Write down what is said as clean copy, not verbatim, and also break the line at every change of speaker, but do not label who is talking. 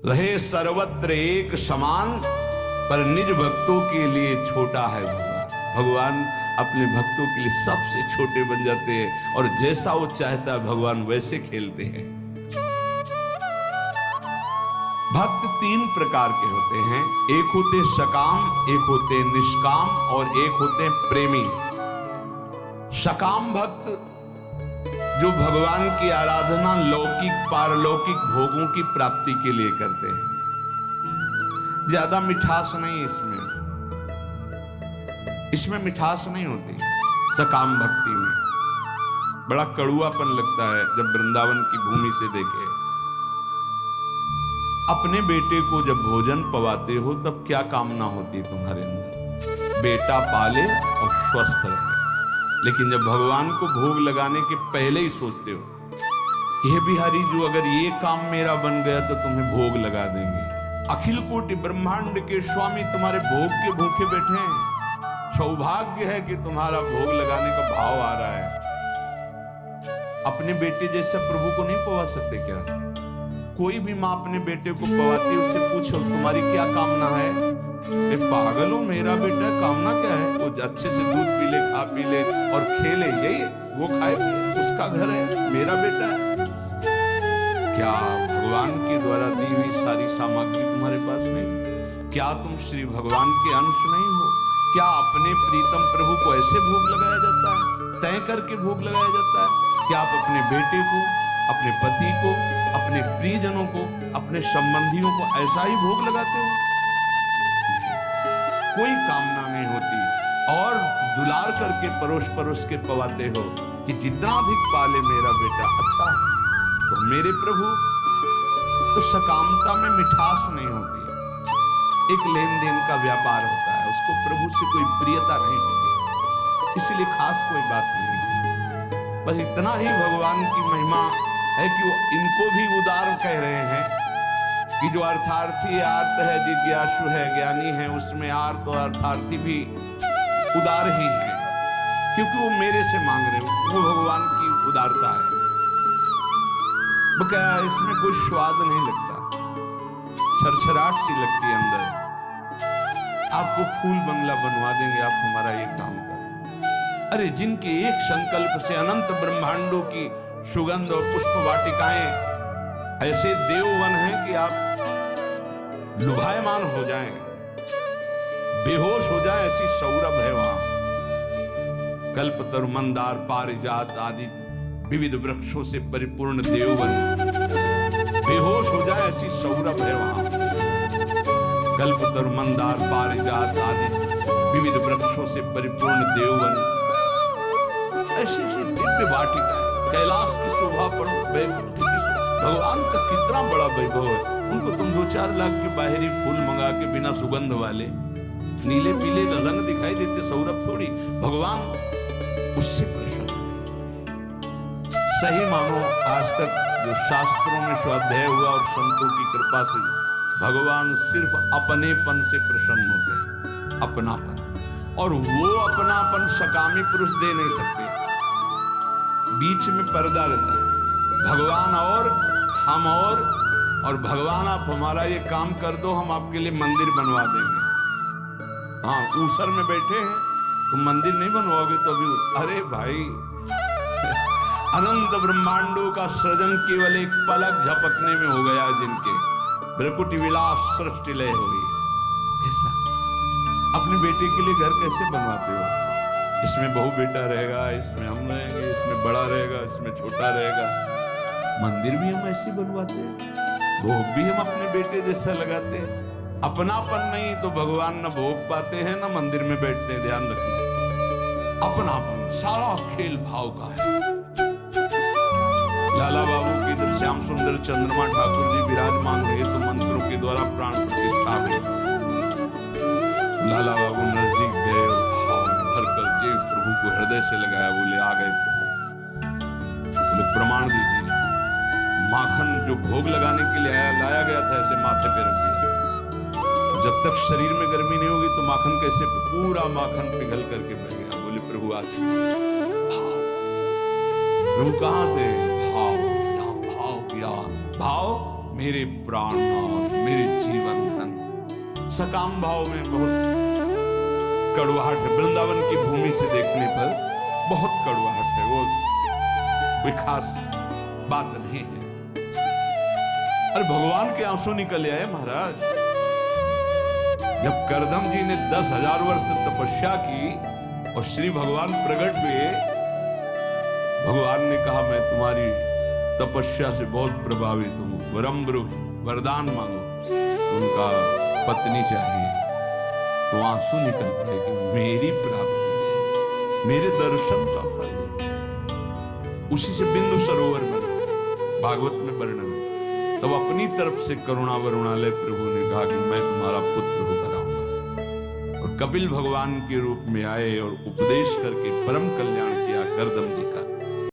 रहे सर्वत्र एक समान, पर निज भक्तों के लिए छोटा है भगवान। भगवान अपने भक्तों के लिए सबसे छोटे बन जाते हैं और जैसा वो चाहता है भगवान वैसे खेलते हैं। भक्त तीन प्रकार के होते हैं, एक होते सकाम, एक होते निष्काम और एक होते प्रेमी। सकाम भक्त जो भगवान की आराधना लौकिक पारलौकिक भोगों की प्राप्ति के लिए करते हैं। ज्यादा मिठास नहीं इसमें मिठास नहीं होती सकाम भक्ति में। बड़ा कड़ुआपन लगता है जब वृंदावन की भूमि से देखे। अपने बेटे को जब भोजन पवाते हो तब क्या कामना होती तुम्हारे अंदर? बेटा पाले और स्वस्थ रहे। लेकिन जब भगवान को भोग लगाने के पहले ही सोचते हो हे बिहारी जो अगर ये काम मेरा बन गया तो तुम्हें भोग लगा देंगे। अखिल कोटि ब्रह्मांड के स्वामी तुम्हारे भोग के भूखे बैठे हैं। सौभाग्य है कि तुम्हारा भोग लगाने का भाव आ रहा है। अपने बेटे जैसे प्रभु को नहीं पवा सकते क्या? कोई भी माँ अपने बेटे को पवाती है, उससे पूछो तुम्हारी क्या कामना है? ए पागल हो, मेरा बेटा कामना क्या है? वो अच्छे से दूध पी ले, खा पी ले और खेले, यही वो खाए, उसका घर है, मेरा बेटा है। क्या भगवान के द्वारा दी हुई सारी सामग्री तुम्हारे पास नहीं? क्या तुम श्री भगवान के अंश नहीं हो? क्या अपने प्रीतम प्रभु को ऐसे भोग लगाया जाता है, तय करके भोग लगाया जाता है? क्या आप अपने बेटे को, अपने पति को, अपने प्रियजनों को, अपने संबंधियों को ऐसा ही भोग लगाते हो? कोई कामना नहीं होती और दुलार करके परोस परोस के पवाते हो कि जितना अधिक पाले मेरा बेटा अच्छा है। तो मेरे प्रभु तो सकामता में मिठास नहीं होती, एक लेन देन का व्यापार होता है, उसको प्रभु से कोई प्रियता नहीं होती, इसलिए खास कोई बात नहीं है। बस इतना ही भगवान की महिमा है कि वो इनको भी उदार कह रहे हैं कि जो अर्थार्थी आर्त है, जिज्ञासु है, ज्ञानी है, उसमें आर्त और अर्थार्थी भी उदार ही है, क्योंकि वो मेरे से मांग रहे हो। वो भगवान की उदारता है। बकाया इसमें कोई स्वाद नहीं लगता, छरछराहट सी लगती है अंदर। आपको फूल बंगला बनवा देंगे, आप हमारा ये काम कर। अरे जिनके एक संकल्प से अनंत ब्रह्मांडों की सुगंध और पुष्प वाटिकाएं ऐसे देववन हैं कि आप लुभायमान हो जाएं, बेहोश हो जाएं, ऐसी सौरभ है वहां। कल्पतरु, मंदार, पारिजात आदि विविध वृक्षों से परिपूर्ण देववन, बेहोश हो जाए ऐसी सौरभ है वहां। कल्पतरु, मंदार, पारिजात आदि विविध वृक्षों से परिपूर्ण देववन, ऐसी दिव्य वाटिका है। कैलाश की शोभा पर वैकुंठ की भगवान का कितना बड़ा वैभव है। उनको तुम 2-4 लाख के बाहरी फूल मंगा के बिना सुगंध वाले नीले पीले रंग दिखाई देते, सौरभ थोड़ी। भगवान उससे प्रसन्न। सही मानो आज तक जो शास्त्रों में स्वाध्याय हुआ और संतों की कृपा से भगवान सिर्फ अपनेपन से प्रसन्न होते हैं, अपनापन। और वो अपनापन सकामी पुरुष दे नहीं सकते, बीच में पर्दा रहता है। भगवान और हम और भगवान आप हमारा ये काम कर दो, हम आपके लिए मंदिर बनवा देंगे। हाँ, ऊसर में बैठे हैं, तुम मंदिर नहीं बनवाओगे तो अभी, अरे भाई अनंत ब्रह्मांडों का सृजन केवल एक पलक झपकने में हो गया जिनके, भ्रकुटी विलास सृष्टि लय हो गई। कैसा अपने बेटे के लिए घर कैसे बनवाते हो? इसमें बहू बेटा रहेगा, इसमें हम रहेंगे, इसमें बड़ा रहेगा, इसमें छोटा रहेगा। मंदिर भी हम ऐसे बनवाते हैं, भोग भी हम अपने बेटे जैसा लगाते हैं। अपनापन नहीं तो भगवान न भोग पाते हैं न मंदिर में बैठते हैं। ध्यान रखना, अपनापन सारा खेल भाव का है। लाला बाबू की जब श्याम सुंदर चंद्रमा ठाकुर जी विराजमान हुए तो मंत्रों के द्वारा प्राण प्रतिष्ठा हुई। लाला बाबू नजदीक गए और भाव में भरकर जी प्रभु को हृदय से लगाया, बोले आ गए प्रभु। बोले प्रमाण दीजिए। माखन जो भोग लगाने के लिए लाया गया था ऐसे माथे पे रख दिया। जब तक शरीर में गर्मी नहीं होगी तो माखन कैसे, पूरा माखन पिघल करके बह गया। बोले प्रभु आज भाव। प्रभु कहाँ थे? भाव। यहाँ भाव किया, भाव मेरे प्राणनाथ, मेरे जीवन धन। सकाम भाव में बहुत कड़वाहट है, वृंदावन की भूमि से देखने पर बहुत कड़वाहट है, वो कोई खास बात नहीं है। अरे भगवान के आंसू निकल आए महाराज। जब करदम जी ने 10,000 वर्ष तपस्या की और श्री भगवान प्रकट हुए, भगवान ने कहा मैं तुम्हारी तपस्या से बहुत प्रभावित हूं, वरम ब्रूहि, वरदान मांगो। उनका पत्नी चाहिए, तो आंसू निकल पड़े कि मेरी प्राप्ति, मेरे दर्शन का फल। उसी से बिंदु सरोवर बना, भागवत में वर्णन। तब अपनी तरफ से करुणा वरुणालय प्रभु ने कहा कि मैं तुम्हारा पुत्र होकर आऊंगा, और कपिल भगवान के रूप में आए और उपदेश करके परम कल्याण किया करदम जी।